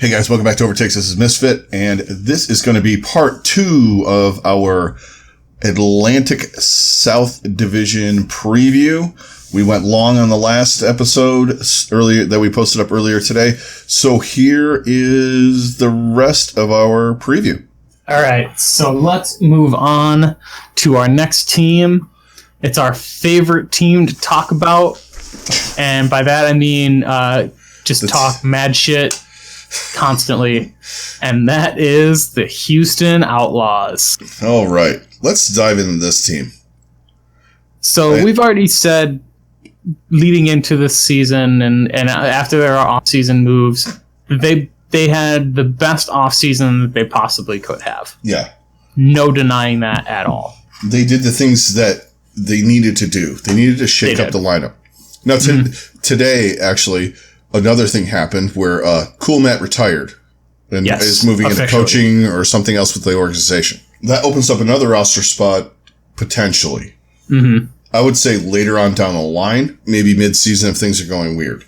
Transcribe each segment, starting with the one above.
Hey guys, welcome back to OverTakes. This is Misfit, and this is going to be part 2 of our Atlantic South Division preview. We went long on the last episode earlier that we posted up earlier today. So here is the rest of our preview. All right, so let's move on to our next team. It's our favorite team to talk about, and by that I mean talk mad shit constantly, and that is the Houston Outlaws. All right, let's dive into this team. So we've already said leading into this season and after their off-season moves, they had the best off-season that they possibly could have. Yeah. No denying that at all. They did the things that they needed to do. They needed to shake up the lineup. Now, today, actually, another thing happened where Cool Matt retired and is moving into coaching or something else with the organization. That opens up another roster spot, potentially. Mm-hmm. I would say later on down the line, maybe mid-season if things are going weird.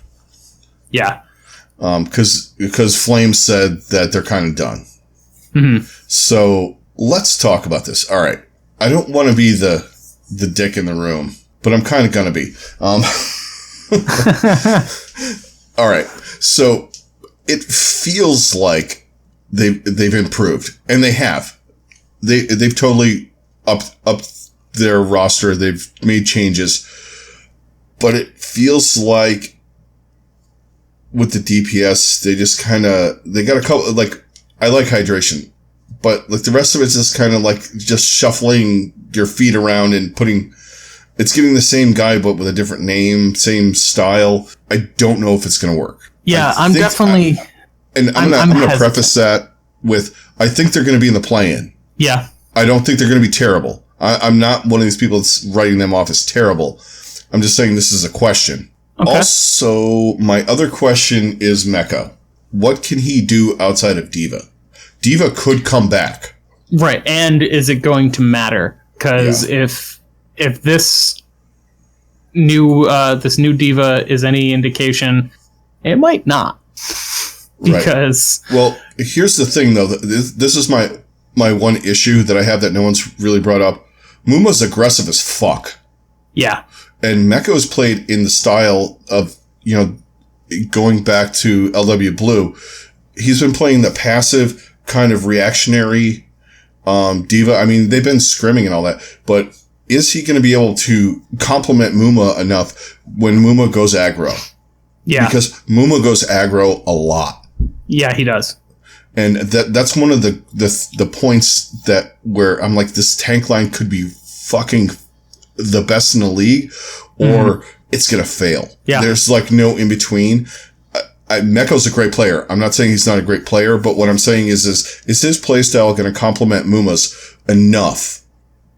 Yeah. Because Flames said that they're kind of done. Mm-hmm. So let's talk about this. All right. I don't want to be the dick in the room, but I'm kind of going to be. All right. So it feels like they've improved, and they have. They've totally upped their roster. They've made changes, but it feels like with the DPS, they just they got a couple, like, I like hydration, but like the rest of it's just kind of like just shuffling your feet around and it's getting the same guy, but with a different name, same style. I don't know if it's going to work. Yeah, I'm definitely. I'm going to preface that with, I think they're going to be in the play-in. Yeah. I don't think they're going to be terrible. I'm not one of these people that's writing them off as terrible. I'm just saying this is a question. Okay. Also, my other question is Mecha. What can he do outside of Diva? Diva could come back. Right, and is it going to matter? Because if this new Diva is any indication, it might not. Because well, here's the thing though. This is my one issue that I have that no one's really brought up. Muma's aggressive as fuck. Yeah. And Mecho's played in the style of, going back to LW Blue. He's been playing the passive kind of reactionary Diva. I mean, they've been scrimming and all that, but is he going to be able to complement Muma enough when Muma goes aggro? Yeah. Because Muma goes aggro a lot. Yeah, he does. And that's one of the points where I'm like, this tank line could be fucking the best in the league, or it's going to fail. Yeah. There's like no in between. Mecho's a great player. I'm not saying he's not a great player, but what I'm saying is his play style going to complement Muma's enough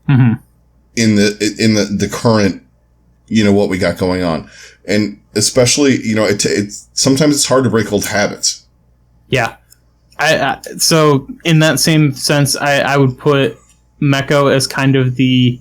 in the current, what we got going on. And especially, sometimes it's hard to break old habits. Yeah. So in that same sense, I would put Mecho as kind of the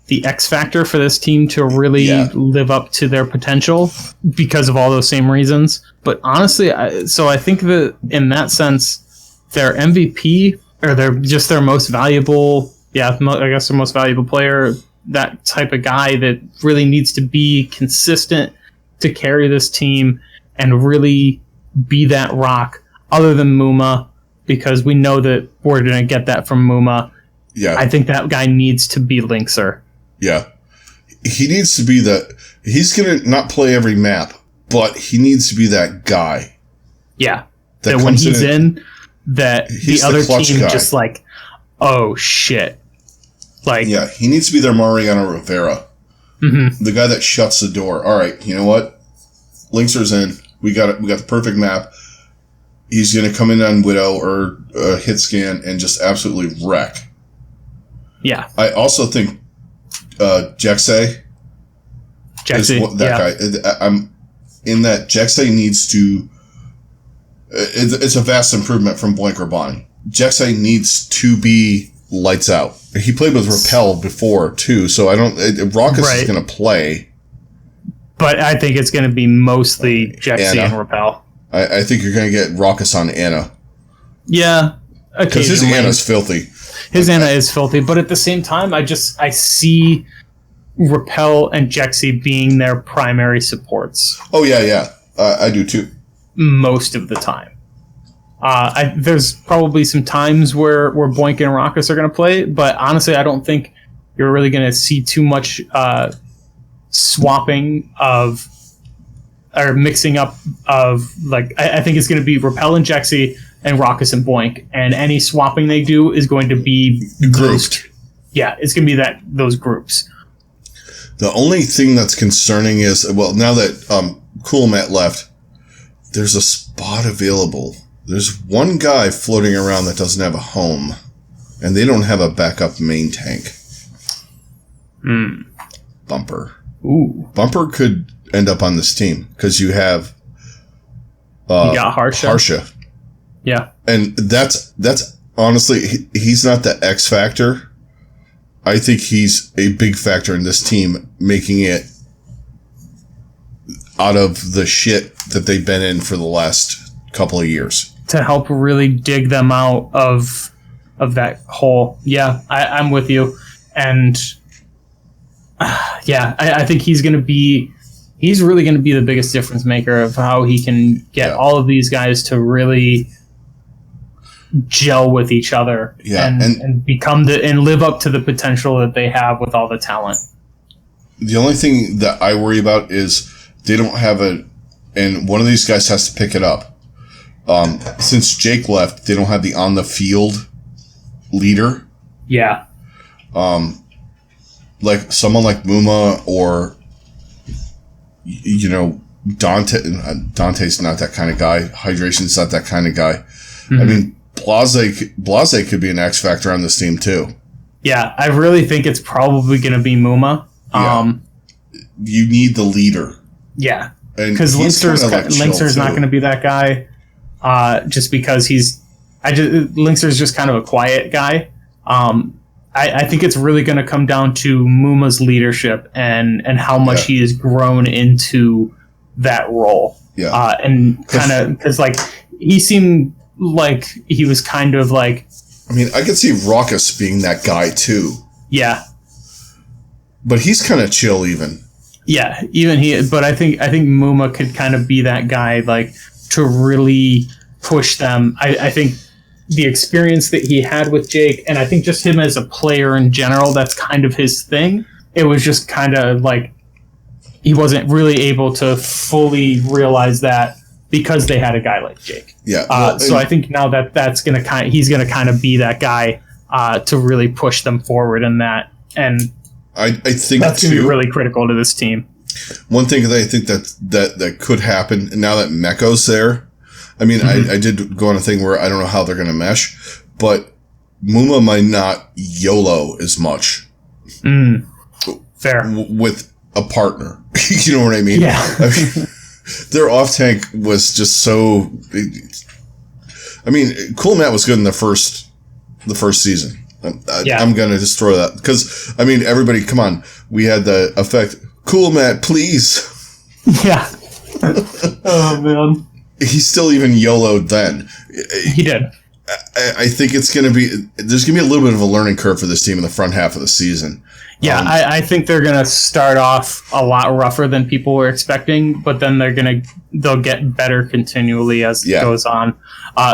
X factor for this team to really live up to their potential because of all those same reasons. But honestly, I think that in that sense, their MVP or their most valuable, I guess their most valuable player, that type of guy that really needs to be consistent to carry this team and really be that rock other than Muma, because we know that we're going to get that from Muma. Yeah. I think that guy needs to be Linkser. Yeah. He needs to be he's going to not play every map, but he needs to be that guy. Yeah. That when he's in, that the other team guy. Just like, oh shit. Like, yeah, he needs to be their Mariano Rivera. Mm-hmm. The guy that shuts the door. All right, you know what? Linkser's in. We got the perfect map. He's going to come in on Widow or hit scan and just absolutely wreck. Yeah. I also think Jexay is that guy. I'm in that Jexay needs to. It's a vast improvement from Blank or Bonnie. Jexay needs to be lights out. He played with Rappel before too, so I don't. Raucus is going to play, but I think it's going to be mostly Jexay and Rappel. I think you're going to get Raucous on Anna. Yeah. Because his Anna's filthy. His Anna is filthy, but at the same time, I see Repel and Jexy being their primary supports. Oh, yeah. I do too. Most of the time. There's probably some times where Boink and Raucous are going to play, but honestly, I don't think you're really going to see too much swapping of or mixing up of like. I think it's going to be Repel and Jexy and Raucous and Boink, and any swapping they do is going to be grouped. Yeah, it's going to be those groups. The only thing that's concerning is, well, now that Cool Matt left, there's a spot available. There's one guy floating around that doesn't have a home, and they don't have a backup main tank. Bumper. Ooh. Bumper could end up on this team because you have you got Harsha. Yeah. And that's honestly, he's not the X factor. I think he's a big factor in this team, making it out of the shit that they've been in for the last couple of years. To help really dig them out of that hole. Yeah, I'm with you. And I think he's really going to be the biggest difference maker of how he can get all of these guys to really gel with each other and become and live up to the potential that they have with all the talent. The only thing that I worry about is they don't have and one of these guys has to pick it up. Since Jake left, they don't have the on the field leader. Yeah. Like someone like Muma or Dante. Dante's not that kind of guy. Hydration's not that kind of guy. Mm-hmm. I mean, Blase could be an X factor on this team too. Yeah, I really think it's probably going to be Muma. You need the leader. Yeah, because Linkster's not going to be that guy. Just because Linkster's just kind of a quiet guy. I think it's really going to come down to Muma's leadership and how much he has grown into that role. Yeah, and kind of because like he seemed like he was kind of like. I mean, I could see Raucous being that guy too. Yeah, but he's kind of chill even. Yeah, even he. But I think Muma could kind of be that guy, like to really push them. I think the experience that he had with Jake, and I think just him as a player in general, that's kind of his thing. It was just kind of like he wasn't really able to fully realize that because they had a guy like Jake. Yeah. So I think now that's gonna he's gonna kind of be that guy to really push them forward in that, and I think that's gonna be really critical to this team. One thing that I think that could happen now that Meko's there. I mean, I did go on a thing where I don't know how they're going to mesh, but Muma might not YOLO as much. Fair. With a partner. You know what I mean? Yeah. I mean, their off tank was just so. I mean, Cool Matt was good in the first season. I'm going to just throw that. Because, I mean, everybody, come on. We had the effect. Cool Matt, please. Yeah. Oh, man. He still even YOLO'd then. He did. I think there's going to be a little bit of a learning curve for this team in the front half of the season. Yeah, I think they're going to start off a lot rougher than people were expecting, but then they'll get better continually as it goes on.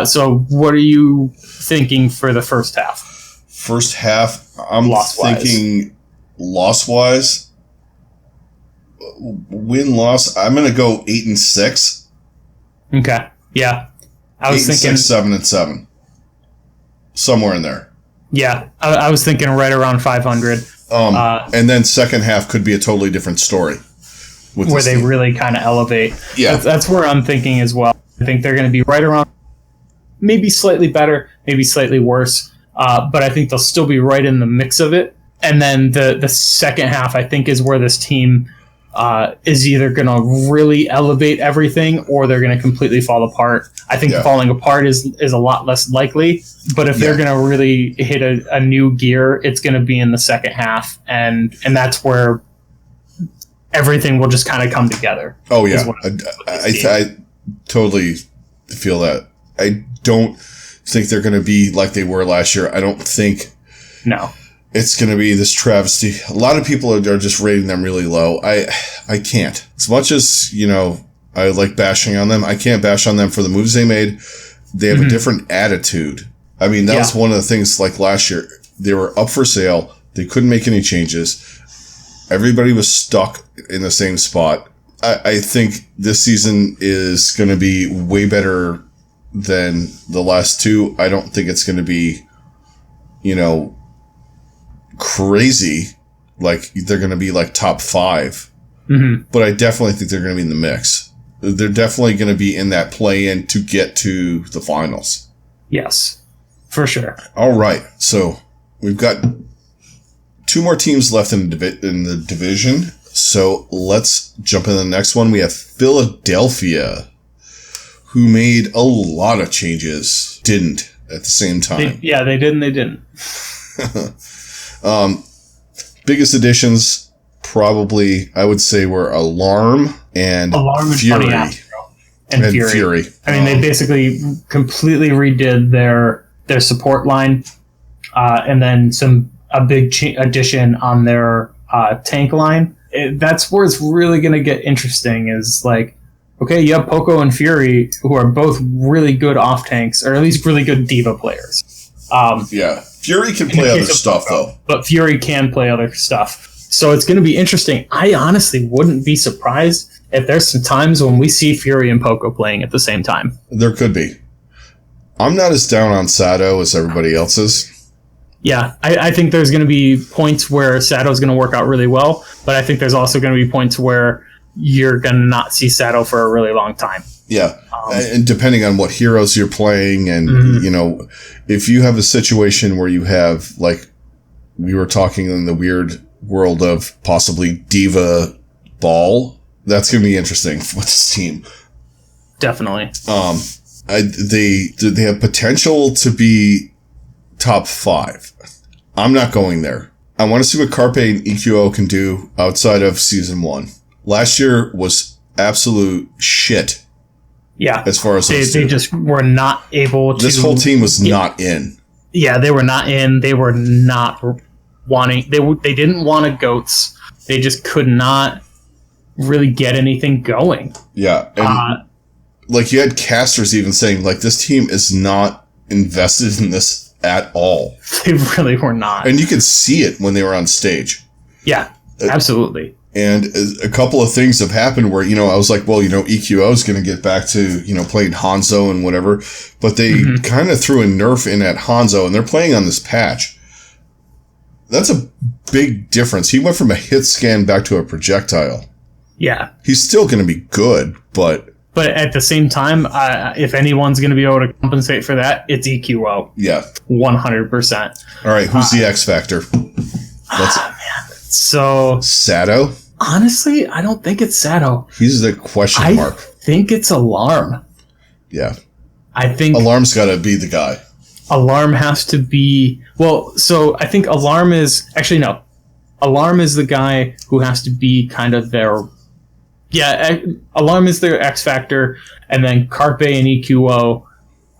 So what are you thinking for the first half? First half, I'm thinking loss-wise, win-loss, I'm going to go 8-6. Okay. Yeah. I was thinking 7-7. Somewhere in there. Yeah. I was thinking right around 500. And then second half could be a totally different story. Where they really kind of elevate. Yeah. That's where I'm thinking as well. I think they're going to be right around, maybe slightly better, maybe slightly worse. But I think they'll still be right in the mix of it. And then the second half, I think, is where this team is either going to really elevate everything or they're going to completely fall apart. I think falling apart is a lot less likely, but if they're going to really hit a new gear, it's going to be in the second half, and that's where everything will just kind of come together. Oh yeah, totally feel that. I don't think they're going to be like they were last year. I don't think it's going to be this travesty. A lot of people are just rating them really low. I can't. As much as, I like bashing on them, I can't bash on them for the moves they made. They have a different attitude. I mean, that was one of the things like last year. They were up for sale. They couldn't make any changes. Everybody was stuck in the same spot. I think this season is going to be way better than the last two. I don't think it's going to be, crazy. Like, they're going to be like top 5. But I definitely think they're going to be in the mix. They're definitely going to be in that play-in to get to the finals. Yes, for sure. All right. So we've got 2 more teams left in the division. So let's jump into the next one. We have Philadelphia, who made a lot of changes. Didn't at the same time. They did and they didn't. Biggest additions, probably, I would say, were Alarm and Fury. And Fury. I mean, they basically completely redid their support line, and then a big addition on their tank line. That's where it's really going to get interesting. Is like, okay, you have Poco and Fury, who are both really good off tanks, or at least really good diva players. Fury can play other stuff, though. But Fury can play other stuff. So it's going to be interesting. I honestly wouldn't be surprised if there's some times when we see Fury and Poco playing at the same time. There could be. I'm not as down on Sato as everybody else is. Yeah, I think there's going to be points where Sato's going to work out really well, but I think there's also going to be points where you're going to not see Sato for a really long time. Yeah, and depending on what heroes you're playing, and, if you have a situation where you have, like, we were talking in the weird world of possibly Diva Ball, that's going to be interesting with this team. Definitely. They have potential to be top 5. I'm not going there. I want to see what Carpe and EQO can do outside of season 1. Last year was absolute shit. Yeah. As far as they just were not able to. This whole team was not in. Yeah, they were not in. They were not wanting. They didn't want a goats. They just could not really get anything going. Yeah. And like, you had casters even saying, like, this team is not invested in this at all. They really were not. And you could see it when they were on stage. Yeah, absolutely. And a couple of things have happened where, I was like, well, EQO is going to get back to, playing Hanzo and whatever. But they kind of threw a nerf in at Hanzo, and they're playing on this patch. That's a big difference. He went from a hit scan back to a projectile. Yeah. He's still going to be good, but at the same time, if anyone's going to be able to compensate for that, it's EQO. Yeah. 100%. All right, who's the X Factor? Man. So Sato? Honestly, I don't think it's Sato. He's the question mark. I think it's Alarm. Yeah. I think Alarm's got to be the guy. Alarm has to be... Well, so I think Alarm is... Actually, no. Alarm is the guy who has to be kind of their... Yeah, Alarm is their X Factor, and then Carpe and EQO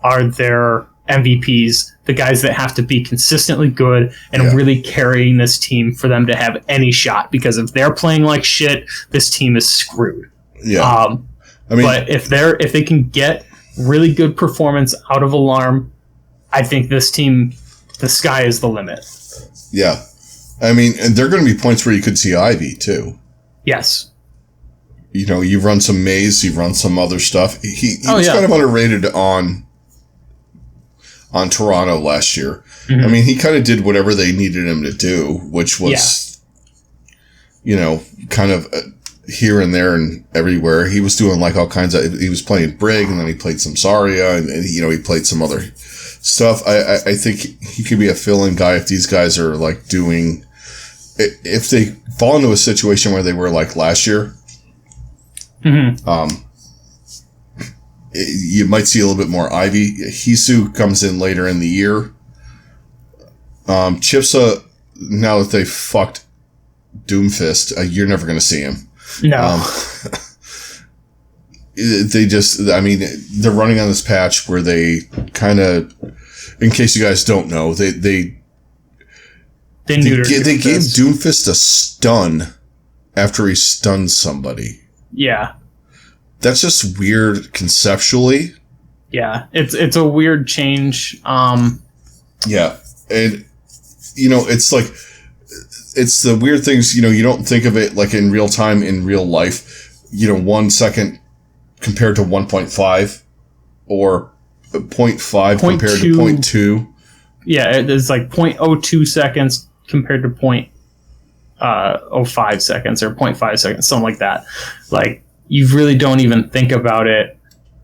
are their MVPs, the guys that have to be consistently good and really carrying this team for them to have any shot, because if they're playing like shit, this team is screwed. Yeah. But if they can get really good performance out of Alarm, I think this team, the sky is the limit. Yeah. And there are going to be points where you could see Ivy too. Yes. You run some maze, you run some other stuff. He was kind of underrated on Toronto last year. Mm-hmm. He kind of did whatever they needed him to do, which was, kind of here and there and everywhere. He was doing like all kinds of, he was playing Brig, and then he played some Zarya, and he played some other stuff. I think he could be a fill-in guy if these guys are like doing, if they fall into a situation where they were like last year. Mm-hmm. You might see a little bit more Ivy. Hisu comes in later in the year. Chipsa, now that they fucked Doomfist, you're never going to see him. No. they're running on this patch where they kind of, in case you guys don't know, they gave Doomfist a stun after he stunned somebody. Yeah. That's just weird conceptually. Yeah, it's a weird change. Yeah, and it's like it's the weird things. You don't think of it like in real time in real life. 1 second compared to 1.5 or 0.5 compared to 0.2. Yeah, it's like 0.02 seconds compared to 0.05 seconds or 0.5 seconds, something like that. Like, you really don't even think about it,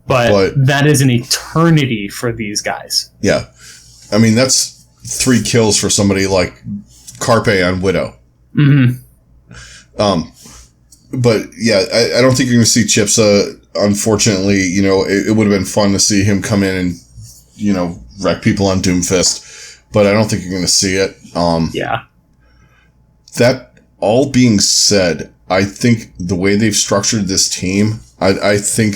but that is an eternity for these guys. Yeah. I mean, that's 3 kills for somebody like Carpe on Widow. Mm-hmm. But yeah, I don't think you're going to see Chips. Unfortunately, it would have been fun to see him come in and, wreck people on Doomfist, but I don't think you're going to see it. Yeah. That all being said, I think the way they've structured this team, I think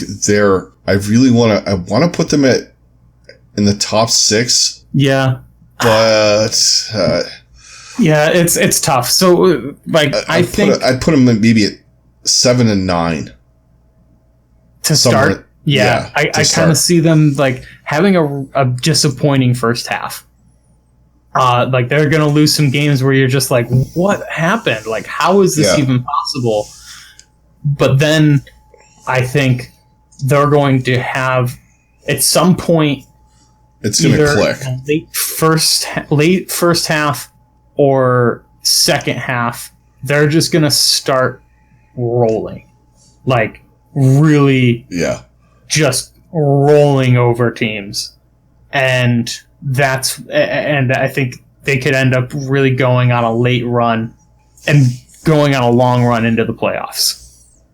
I want to put them in the top 6. Yeah. But, yeah, it's tough. So, like, I'd put them maybe at 7 and 9 to start. Yeah, I kind of see them like having a disappointing first half. Like, they're gonna lose some games where you're just like, what happened? Like, how is this even possible? But then I think they're going to have at some point it's gonna click. Late first half or second half, they're just gonna start rolling, like really, just rolling over teams, and I think they could end up really going on a late run and going on a long run into the playoffs.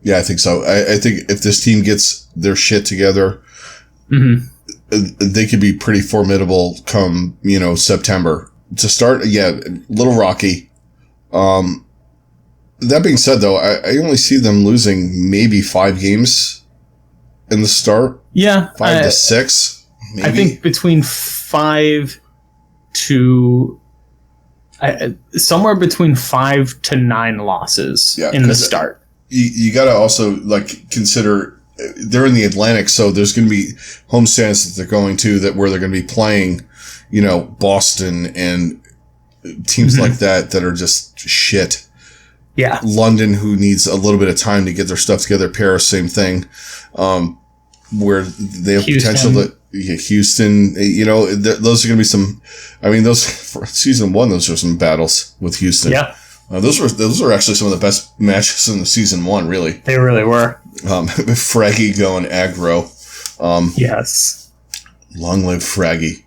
Yeah, I think so. I think if this team gets their shit together, they could be pretty formidable come, September. To start, a little rocky. That being said, though, I only see them losing maybe 5 games in the start. Yeah. 5 to 6, maybe. I think between 5 to... somewhere between 5 to 9 losses in the start. You got to also consider they're in the Atlantic, so there's going to be homestands that they're going to where they're going to be playing, Boston and teams like that are just shit. Yeah. London, who needs a little bit of time to get their stuff together. Paris, same thing. Where they have potential to Houston, those are going to be some. I mean, those for season 1, those are some battles with Houston. Yeah. Those were actually some of the best matches in the season 1. Really, they really were. Fraggy going aggro. Yes. Long live Fraggy.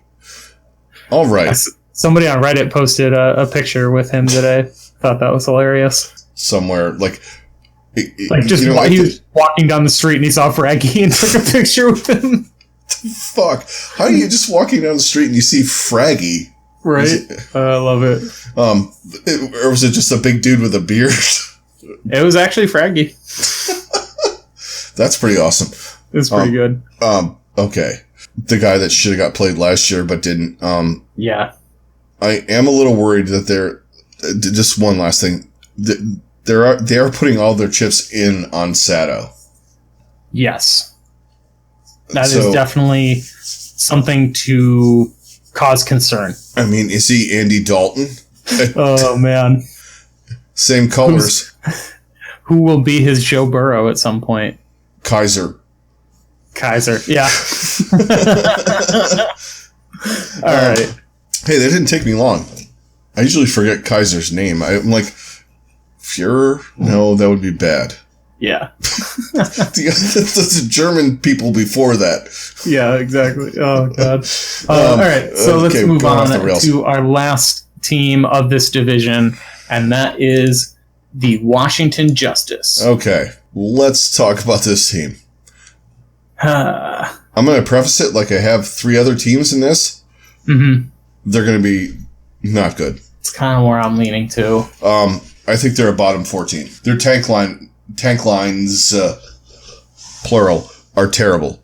All right. Somebody on Reddit posted a picture with him today. Thought that was hilarious. Somewhere he was walking down the street and he saw Fraggy and took a picture with him. Fuck! How are you just walking down the street and you see Fraggy? Right. I love it. Or was it just a big dude with a beard? It was actually Fraggy. That's pretty awesome. It's pretty good. Okay. The guy that should have got played last year but didn't. Yeah. I am a little worried that they're... Just one last thing. They are putting all their chips in on Sato. Yes. That is definitely something to cause concern. I mean, is he Andy Dalton? Oh, man. Same colors. Who will be his Joe Burrow at some point? Kaiser, yeah. All right. Hey, that didn't take me long. I usually forget Kaiser's name. I'm like, Fuhrer? No, that would be bad. Yeah. That's the German people before that. Yeah, exactly. Oh, God. All right, so let's move on to our last team of this division, and that is the Washington Justice. Okay, let's talk about this team. I'm going to preface it like I have 3 other teams in this. Mm-hmm. They're going to be not good. It's kind of where I'm leaning to. I think they're a bottom 14. They're tank lines, plural, are terrible.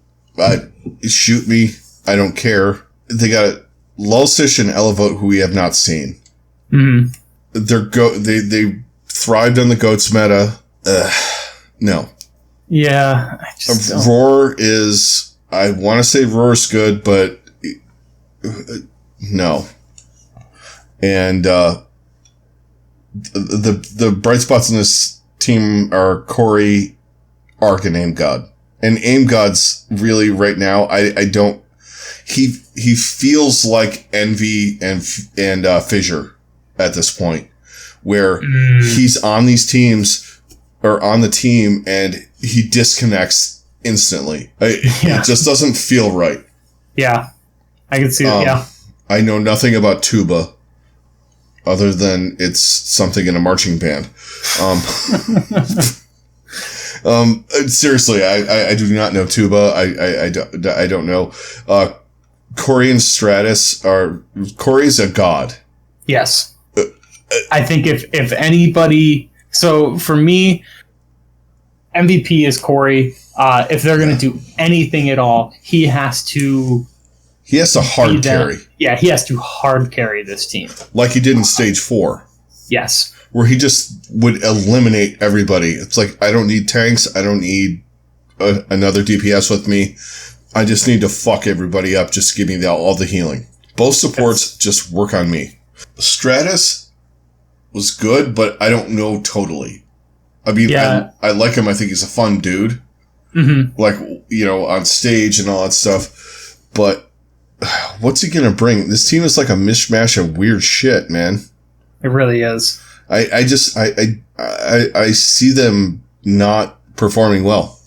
Shoot me. I don't care. They got Lulsish and Elevote, who we have not seen. Mm-hmm. They thrived on the goats meta. No. Yeah. I just Roar is... I want to say Roar is good, but... no. And the bright spots in this team are Corey, Arc, and Aim God. And Aim God's really right now, I don't... He feels like Envy and Fissure at this point, where he's on these teams, or on the team, and he disconnects instantly. It just doesn't feel right. Yeah. I can see that, yeah. I know nothing about tuba, other than it's something in a marching band. Seriously, I do not know tuba. I don't know. Corey and Stratus Corey's a god. Yes. I think if anybody, so for me, MVP is Corey. If they're going to do anything at all, he has to hard carry. Yeah, he has to hard carry this team. Like he did in Stage 4. Yes. Where he just would eliminate everybody. It's like, I don't need tanks. I don't need another DPS with me. I just need to fuck everybody up. Just give me all the healing. Both supports just work on me. Stratus was good, but I don't know totally. I mean, I like him. I think he's a fun dude. Mm-hmm. Like, on stage and all that stuff. But what's he going to bring? This team is like a mishmash of weird shit, man. It really is. I see them not performing well.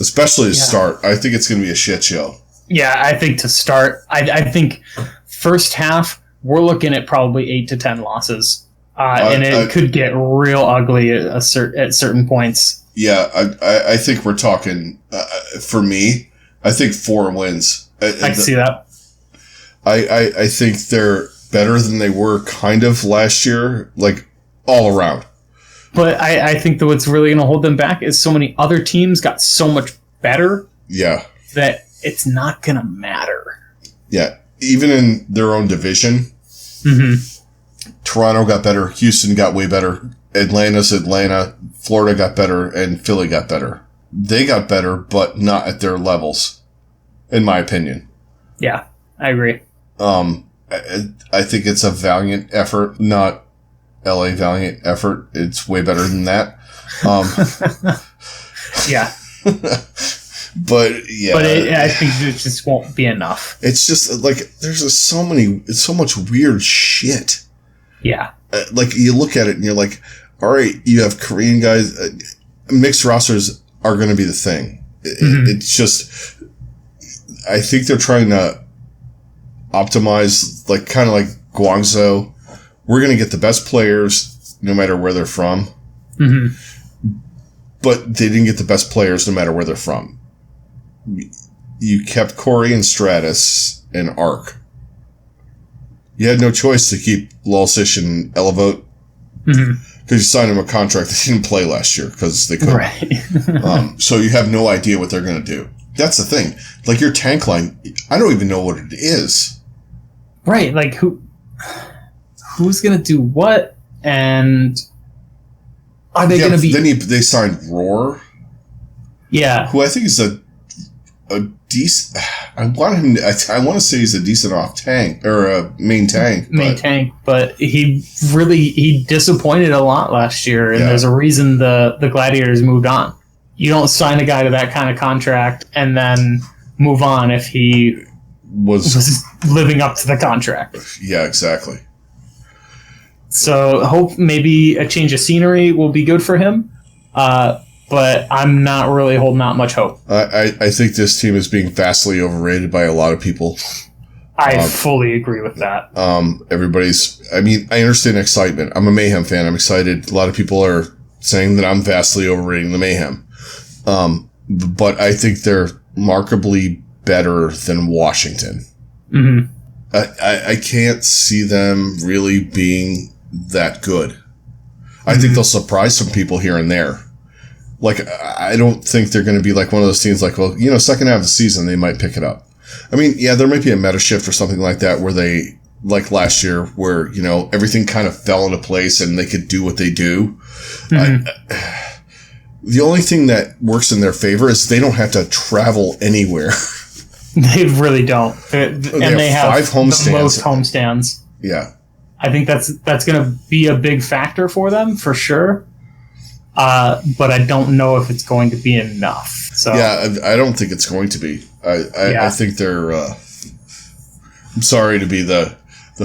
Especially to start. I think it's going to be a shit show. Yeah, I think to start, I think first half, we're looking at probably 8 to 10 losses. And it could get real ugly at certain points. Yeah, I think we're talking, for me, I think 4 wins. I can see that. I think they're better than they were kind of last year, like all around. But I think that what's really going to hold them back is so many other teams got so much better. Yeah. That it's not going to matter. Yeah. Even in their own division, Toronto got better. Houston got way better. Atlanta's Atlanta. Florida got better. And Philly got better. They got better, but not at their levels, in my opinion. Yeah, I agree. I think it's a valiant effort, not LA valiant effort. It's way better than that. Yeah. But yeah. But I think it just won't be enough. It's just like there's just so much weird shit. Yeah. Like you look at it and you're like, all right, you have Korean guys. Mixed rosters are going to be the thing. It's just, I think they're trying to optimize, like kind of like Guangzhou. We're going to get the best players no matter where they're from. But they didn't get the best players no matter where they're from. You kept Corey and Stratus and Arc. You had no choice to keep Lulsish and Elevote. Because you signed them a contract they didn't play last year because they couldn't. Right. So you have no idea what they're going to do. That's the thing. Like your tank line, I don't even know what it is. Right. Like who's going to do what? And are they going to be... Then they signed Roar. Yeah. Who I think is a decent... I want to say he's a decent off tank or a main tank. But he disappointed a lot last year, and there's a reason the Gladiators moved on. You don't sign a guy to that kind of contract and then move on if he was living up to the contract. Yeah, exactly. So hope maybe a change of scenery will be good for him. But I'm not really holding out much hope. I think this team is being vastly overrated by a lot of people. I fully agree with that. I understand excitement. I'm a Mayhem fan. I'm excited. A lot of people are saying that I'm vastly overrating the Mayhem. But I think they're markedly better than Washington. I can't see them really being that good. I think they'll surprise some people here and there. Like, I don't think they're going to be like one of those teams like, well, second half of the season, they might pick it up. I mean, yeah, there might be a meta shift or something like that where they, like last year, where, everything kind of fell into place and they could do what they do. Mm-hmm. The only thing that works in their favor is they don't have to travel anywhere. They really don't. They have 5 homestands. Most homestands. Yeah. I think that's going to be a big factor for them, for sure. But I don't know if it's going to be enough. So yeah, I don't think it's going to be. I think they're... I'm sorry to be the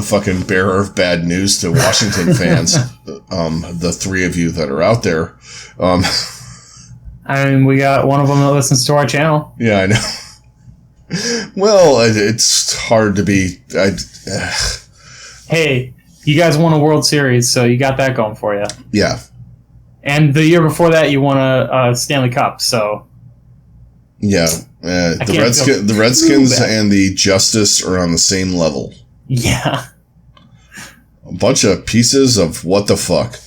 fucking bearer of bad news to Washington fans. The 3 of you that are out there. I mean, we got one of them that listens to our channel. Yeah, I know. Well, it's hard to be... Hey, you guys won a World Series, so you got that going for you. Yeah. And the year before that, you won a Stanley Cup, so... Yeah. The Redskins and the Justice are on the same level. Yeah. A bunch of pieces of what the fuck.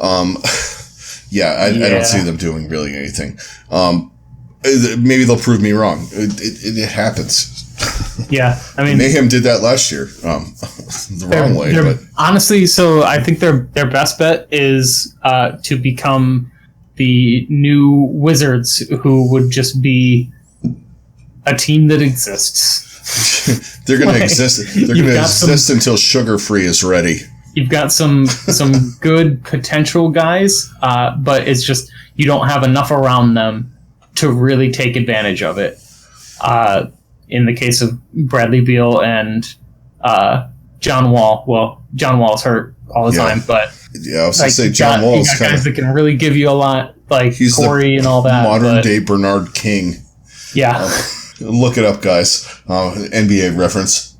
I don't see them doing really anything. Maybe they'll prove me wrong. It happens. Yeah, I mean, Mayhem did that last year, the wrong way. But honestly, so I think their best bet is to become the new Wizards, who would just be a team that exists. They're going to exist. They're going to exist until Sugar Free is ready. You've got some good potential guys, but it's just you don't have enough around them to really take advantage of it. In the case of Bradley Beal and John Wall, well, John Wall's hurt all the time, but I was going to say John Wall's kind of guys that can really give you a lot, like Corey and all that. Modern day Bernard King. Yeah. Look it up, guys. NBA reference.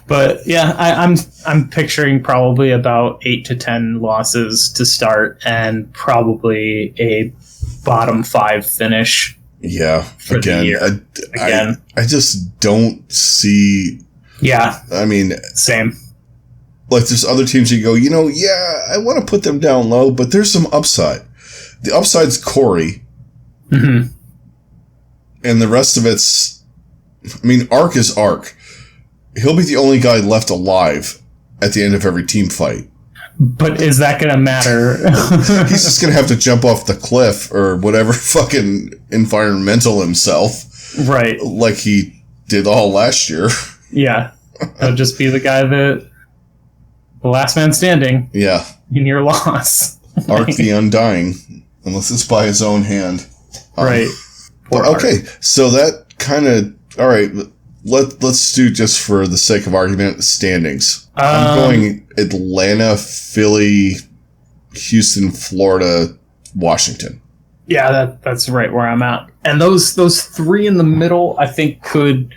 But yeah, I'm picturing probably about 8 to 10 losses to start, and probably a bottom 5 finish. Yeah, for the year. I just don't see. Yeah, I mean, same. Like, there's other teams you go, I want to put them down low, but there's some upside. The upside's Corey. Mm-hmm. And the rest of it's, Ark is Ark. He'll be the only guy left alive at the end of every team fight. But is that going to matter? He's just going to have to jump off the cliff or whatever, fucking environmental himself. Right. Like he did all last year. Yeah. He'll just be the guy the last man standing. Yeah. In your loss. Ark the Undying, unless it's by his own hand. Right. Okay, so that kind of... All right, let's do, just for the sake of argument, standings. I'm going Atlanta, Philly, Houston, Florida, Washington. Yeah, that's right where I'm at. And those 3 in the middle, I think, could...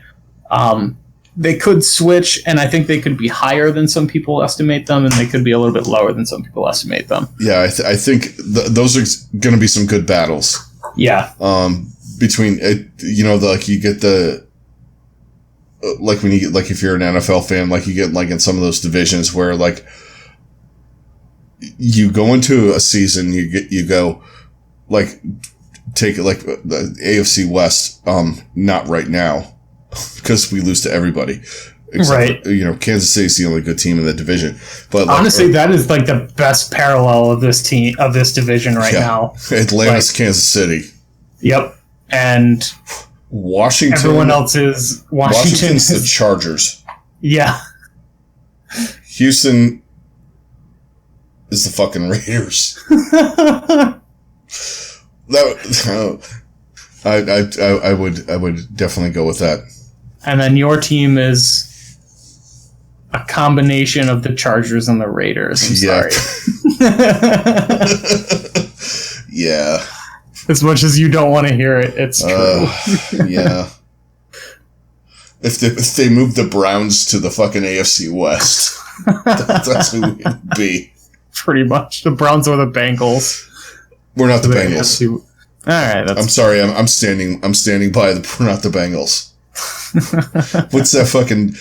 they could switch, and I think they could be higher than some people estimate them, and they could be a little bit lower than some people estimate them. Yeah, I think those are going to be some good battles. Yeah. Between like you get the like when you get, like if you're an NFL fan, like you get like in some of those divisions where like you go into a season, you go like take it like the AFC West, not right now because we lose to everybody. Except for, Kansas City's the only good team in the division. But honestly, that is like the best parallel of this division right now. Atlanta's Kansas City. Yep. And Washington. Everyone else is Washington's the Chargers. Yeah. Houston is the fucking Raiders. I would definitely go with that. And then your team is a combination of the Chargers and the Raiders. I'm sorry. Yeah. As much as you don't want to hear it, it's true. Yeah. If they move the Browns to the fucking AFC West, that's who it would be. Pretty much. The Browns or the Bengals. We're not the Bengals. All right. I'm sorry. I'm standing by we're not the Bengals. What's that fucking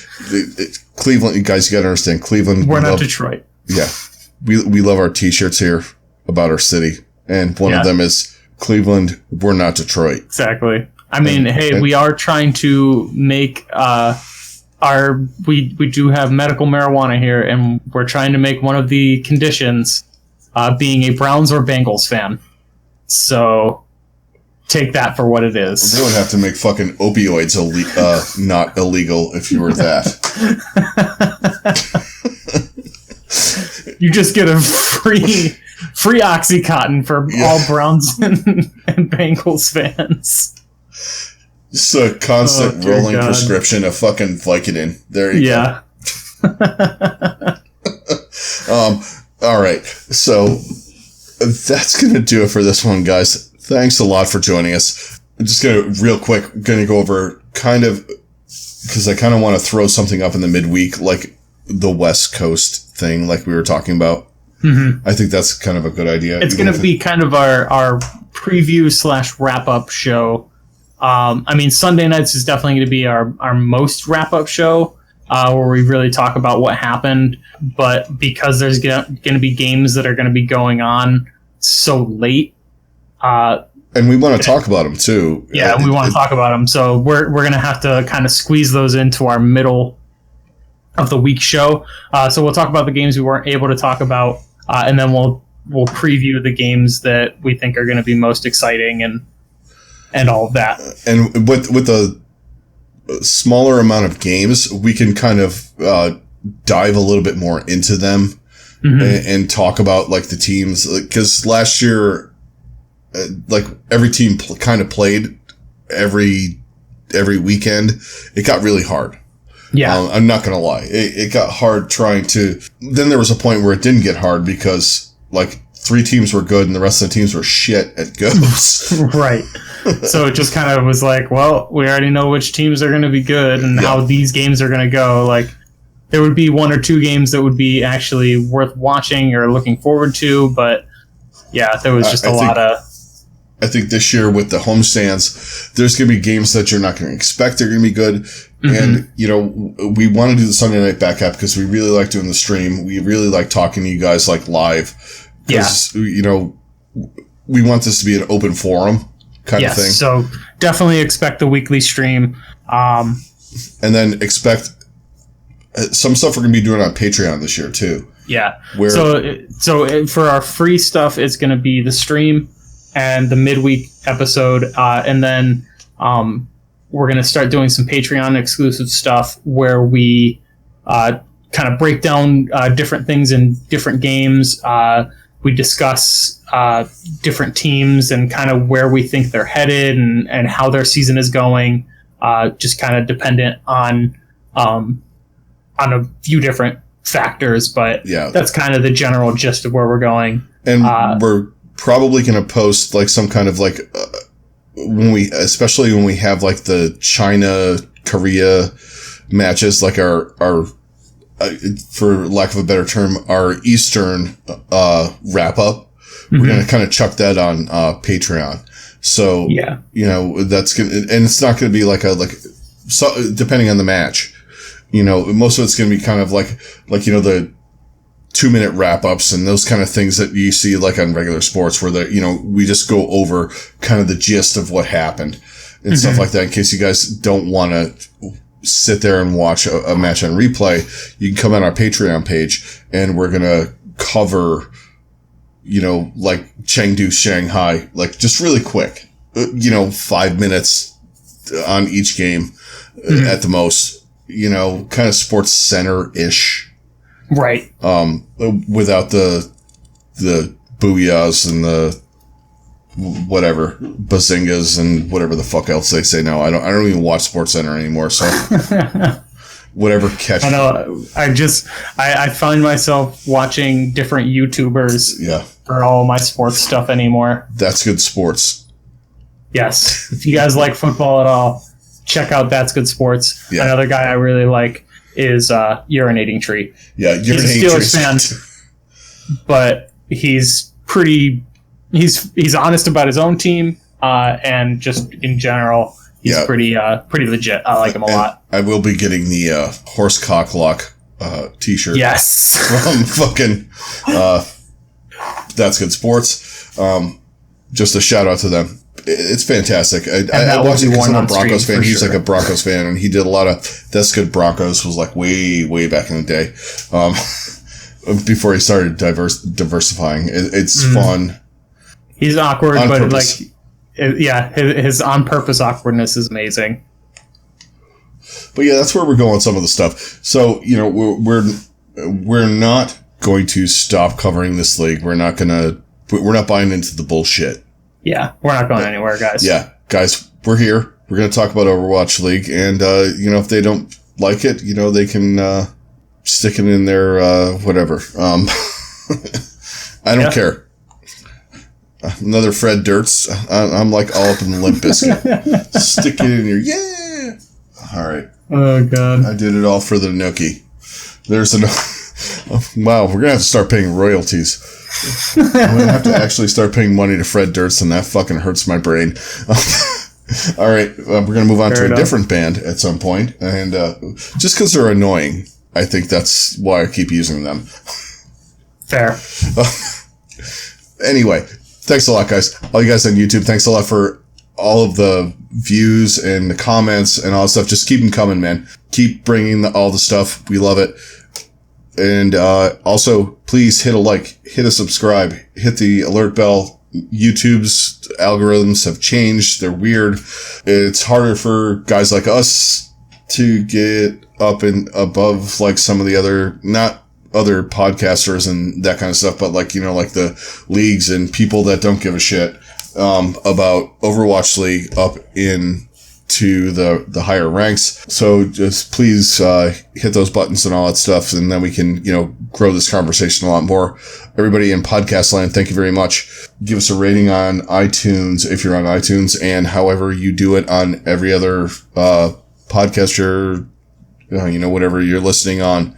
Cleveland? You guys, you gotta understand. Cleveland. We're not Detroit. Yeah. We love our t-shirts here. about our city. And one of them is Cleveland, we're not Detroit. Exactly. I mean, we are trying to make we do have medical marijuana here, and we're trying to make one of the conditions being a Browns or Bengals fan. So take that for what it is. They would have to make fucking opioids not illegal if you were that. You just get a free Oxycontin for all Browns and Bengals fans. Just a constant rolling prescription of fucking Vicodin. There you go. All right. So that's going to do it for this one, guys. Thanks a lot for joining us. I'm just going to, real quick, going to go over because I kind of want to throw something up in the midweek, like the West Coast thing, like we were talking about. Mm-hmm. I think that's kind of a good idea. It's going to be kind of our preview / wrap-up show. I mean, Sunday nights is definitely going to be our most wrap-up show, where we really talk about what happened. But because there's going to be games that are going to be going on so late, and we want to talk about them too. Yeah, we want to talk about them. So we're going to have to kind of squeeze those into our middle of the week show. So we'll talk about the games we weren't able to talk about, and then we'll preview the games that we think are going to be most exciting and all of that. And with a smaller amount of games, we can kind of dive a little bit more into them and talk about like the teams. Because last year, like every team kind of played every weekend. It got really hard. Yeah, I'm not gonna lie. It got hard trying to. Then there was a point where it didn't get hard because like 3 teams were good and the rest of the teams were shit at goes. Right. So it just kind of was like, well, we already know which teams are going to be good and how these games are going to go. Like, there would be 1 or 2 games that would be actually worth watching or looking forward to, but yeah, there was just a lot of. I think this year with the homestands, there's going to be games that you're not going to expect they're going to be good. Mm-hmm. And, you know, we want to do the Sunday night backup because we really like doing the stream. We really like talking to you guys like live. Because, you know, we want this to be an open forum kind of thing. So definitely expect the weekly stream. And then expect some stuff we're going to be doing on Patreon this year too. Yeah. So for our free stuff, it's going to be the stream and the midweek episode. And then we're going to start doing some Patreon exclusive stuff where we kind of break down different things in different games. We discuss different teams and kind of where we think they're headed and how their season is going. Just kind of dependent on a few different factors, but that's kind of the general gist of where we're going. And we're probably going to post like some kind of like especially when we have like the China Korea matches, like our for lack of a better term, our Eastern wrap up. We're going to kind of chuck that on Patreon. So you know, that's gonna, and it's not going to be so depending on the match. You know, most of it's going to be kind of like you know, the 2-minute wrap ups and those kind of things that you see like on regular sports, where you know, we just go over kind of the gist of what happened and stuff like that. In case you guys don't want to sit there and watch a match on replay, you can come on our Patreon page and we're going to cover, you know, like Chengdu, Shanghai, like just really quick, you know, 5 minutes on each game at the most, you know, kind of Sports Center-ish. Right. Without the booyahs and the whatever bazingas and whatever the fuck else they say now. I don't even watch Sports Center anymore, so whatever catch. I know. I find myself watching different YouTubers for all my sports stuff anymore. That's Good Sports. Yes. If you guys like football at all, check out That's Good Sports. Yeah. Another guy I really like is Urinating Tree. Yeah, Urinating Tree. He's a Steelers fan, but he's pretty. He's honest about his own team, and just in general, he's pretty legit. I like him a lot. I will be getting the horse cocklock t-shirt. Yes, from fucking That's Good Sports. Just a shout out to them. It's fantastic. I watched it because I'm a Broncos fan. He's like a Broncos fan, and he did a lot of That's Good Broncos. Was like way back in the day, before he started diversifying. It's fun. He's awkward, on but purpose. his on purpose awkwardness is amazing. But yeah, that's where we're going with some of the stuff. So we're not going to stop covering this league. We're not buying into the bullshit. Yeah, we're not going anywhere, guys. Yeah, guys, we're here. We're going to talk about Overwatch League, and if they don't like it, they can stick it in their whatever. I don't care. Another Fred Durst. I'm like all up in the Limp Bizkit. Stick it in your All right. Oh God. I did it all for the Nookie. There's wow. We're gonna have to start paying royalties. I'm gonna have to actually start paying money to Fred Durst, and that fucking hurts my brain. All right, we're gonna move on to a different band at some point, and just because they're annoying, I think that's why I keep using them. Fair. Anyway, thanks a lot, guys. All you guys on YouTube, thanks a lot for all of the views and the comments and all that stuff. Just keep them coming, man. Keep bringing all the stuff. We love it. And also, please hit a like, hit a subscribe, hit the alert bell. YouTube's algorithms have changed. They're weird. It's harder for guys like us to get up and above like some of the other, not other podcasters and that kind of stuff, but like, like the leagues and people that don't give a shit about Overwatch League up into the higher ranks. So just please hit those buttons and all that stuff, and then we can grow this conversation a lot more. Everybody in podcast land, thank you very much. Give us a rating on iTunes if you're on iTunes, and however you do it on every other podcaster, whatever you're listening on.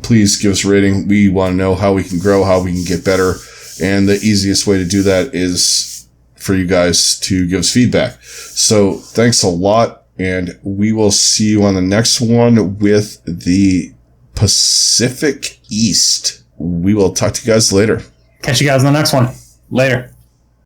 Please give us a rating. We want to know how we can grow, how we can get better. And the easiest way to do that is for you guys to give us feedback. So thanks a lot. And we will see you on the next one with the Pacific East. We will talk to you guys later. Catch you guys on the next one. Later.